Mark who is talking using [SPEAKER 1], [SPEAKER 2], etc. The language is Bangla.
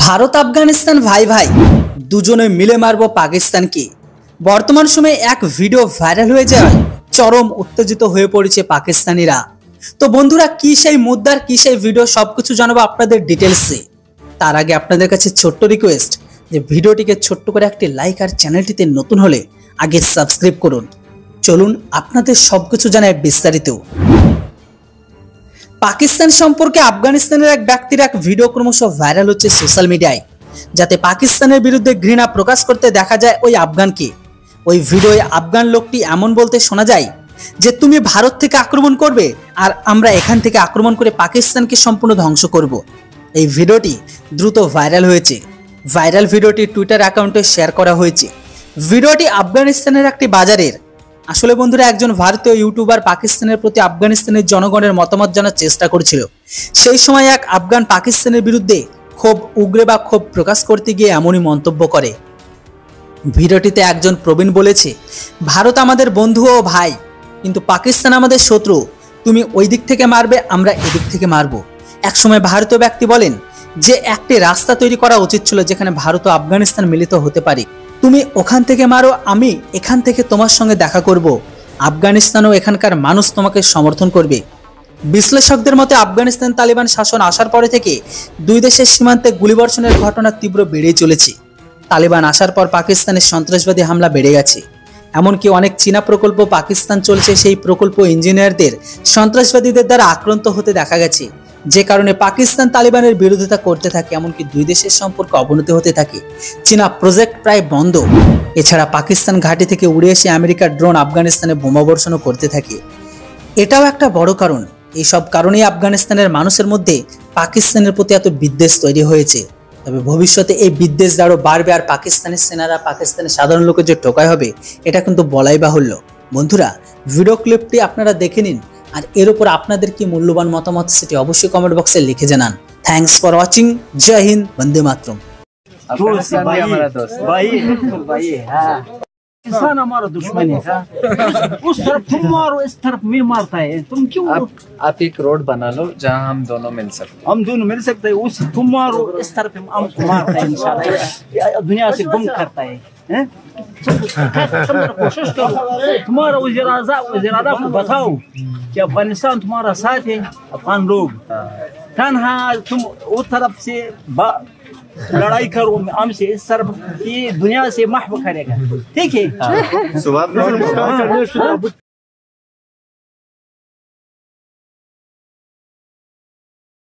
[SPEAKER 1] ভারত আফগানিস্তান ভাই ভাই দুজনে মিলে মারবো পাকিস্তানকে। বর্তমান সময়ে এক ভিডিও ভাইরাল হয়ে যায়, চরম উত্তেজিত হয়ে পড়েছে পাকিস্তানিরা। তো বন্ধুরা, কি সেই মুদ্রার কি সেই ভিডিও সবকিছু জানাবো আপনাদের ডিটেলসে। তার আগে আপনাদের কাছে ছোট্ট রিকোয়েস্ট যে ভিডিওটিকে ছোট্ট করে একটি লাইক আর চ্যানেলটিতে নতুন হলে আগে সাবস্ক্রাইব করুন। চলুন আপনাদের সবকিছু জানাই বিস্তারিত। পাকিস্তান সম্পর্কে আফগানিস্তানের এক ব্যক্তির এক ভিডিও ক্রমশ ভাইরাল হচ্ছে সোশ্যাল মিডিয়ায়, যাতে পাকিস্তানের বিরুদ্ধে ঘৃণা প্রকাশ করতে দেখা যায় ওই আফগানকে। ওই ভিডিওয়ে আফগান লোকটি এমন বলতে শোনা যায় যে তুমি ভারত থেকে আক্রমণ করবে আর আমরা এখান থেকে আক্রমণ করে পাকিস্তানকে সম্পূর্ণ ধ্বংস করব। এই ভিডিওটি দ্রুত ভাইরাল হয়েছে। ভাইরাল ভিডিওটি টুইটার অ্যাকাউন্টে শেয়ার করা হয়েছে। ভিডিওটি আফগানিস্তানের একটি বাজারের। আসলে বন্ধুরা, একজন ভারতীয় ইউটিউবার পাকিস্তানের প্রতি আফগানিস্তানের জনগণের মতামত জানার চেষ্টা করছিল। সেই সময় এক আফগান পাকিস্তানের বিরুদ্ধে ক্ষোভ উগরে বা ক্ষোভ প্রকাশ করতে গিয়ে এমনই মন্তব্য করে। ভিডিওটিতে একজন প্রবীণ বলেছে, ভারত আমাদের বন্ধু ও ভাই, কিন্তু পাকিস্তান আমাদের শত্রু। তুমি ওই দিক থেকে মারবে, আমরা এদিক থেকে মারবো। একসময় ভারতীয় ব্যক্তি বলেন যে একটি রাস্তা তৈরি করা উচিত ছিল যেখানে ভারত ও আফগানিস্তান মিলিত হতে পারে। তুমি ওখান থেকে মারো, আমি এখান থেকে তোমার সঙ্গে দেখা করব। আফগানিস্তান ও এখানকার মানুষ তোমাকে সমর্থন করবে। বিশ্লেষকদের মতে আফগানিস্তান তালিবান শাসন আসার পরে থেকে দুই দেশের সীমান্তে গুলিবর্ষণের ঘটনা তীব্র বেড়েই চলেছে। তালিবান আসার পর পাকিস্তানের সন্ত্রাসবাদী হামলা বেড়ে গেছে। এমনকি অনেক চীনা প্রকল্প পাকিস্তান চলছে, সেই প্রকল্প ইঞ্জিনিয়ারদের সন্ত্রাসবাদীদের দ্বারা আক্রান্ত হতে দেখা গেছে, যে কারণে পাকিস্তান তালিবানের বিরোধিতা করতে থাকে। এমনকি দুই দেশের সম্পর্ক অবনতি হতে থাকে। চীনা প্রজেক্ট প্রায় বন্ধ। এছাড়া পাকিস্তান ঘাঁটি থেকে উড়ে এসে আমেরিকার ড্রোন আফগানিস্তানে বোমাবর্ষণও করতে থাকে। এটাও একটা বড় কারণ। এইসব কারণেই আফগানিস্তানের মানুষের মধ্যে পাকিস্তানের প্রতি এত বিদ্বেষ তৈরি হয়েছে। তবে ভবিষ্যতে এই বিদ্বেষ আরও বাড়বে, আর পাকিস্তানের সেনারা পাকিস্তানের সাধারণ লোকের যে টোকাই হবে এটা কিন্তু বলাই বাহুল্য। বন্ধুরা, ভিডিও ক্লিপটি আপনারা দেখে নিন, আর এর উপর আপনাদের কি মূল্যবান মতামত সেটি অবশ্যই কমেন্ট বক্সে লিখে জানান। Thanks for watching. জয় হিন্দ, বন্দে মাতরম।
[SPEAKER 2] इंसान हमारा दुश्मन है। उस तरफ तुम मारो, इस तरफ मैं मारता है। तुम क्यों?
[SPEAKER 3] आप एक रोड बना लो जहाँ हम दोनों मिल सकते।
[SPEAKER 2] हम दोनों मिल सकते हैं। उस तुम मारो, इस तरफ हम मारता है। इंशाल्लाह दुनिया से गुम करता है। कोशिश करो, तुम्हारा वज़ीर-ए-आज़म को बताओ कि अफगानिस्तान तुम्हारा साथ है। अफगान लोग तन्हा तुम उस तरफ से लड़ाई करो, हमसे इस तरफ की दुनिया से महव करेगा। ठीक है।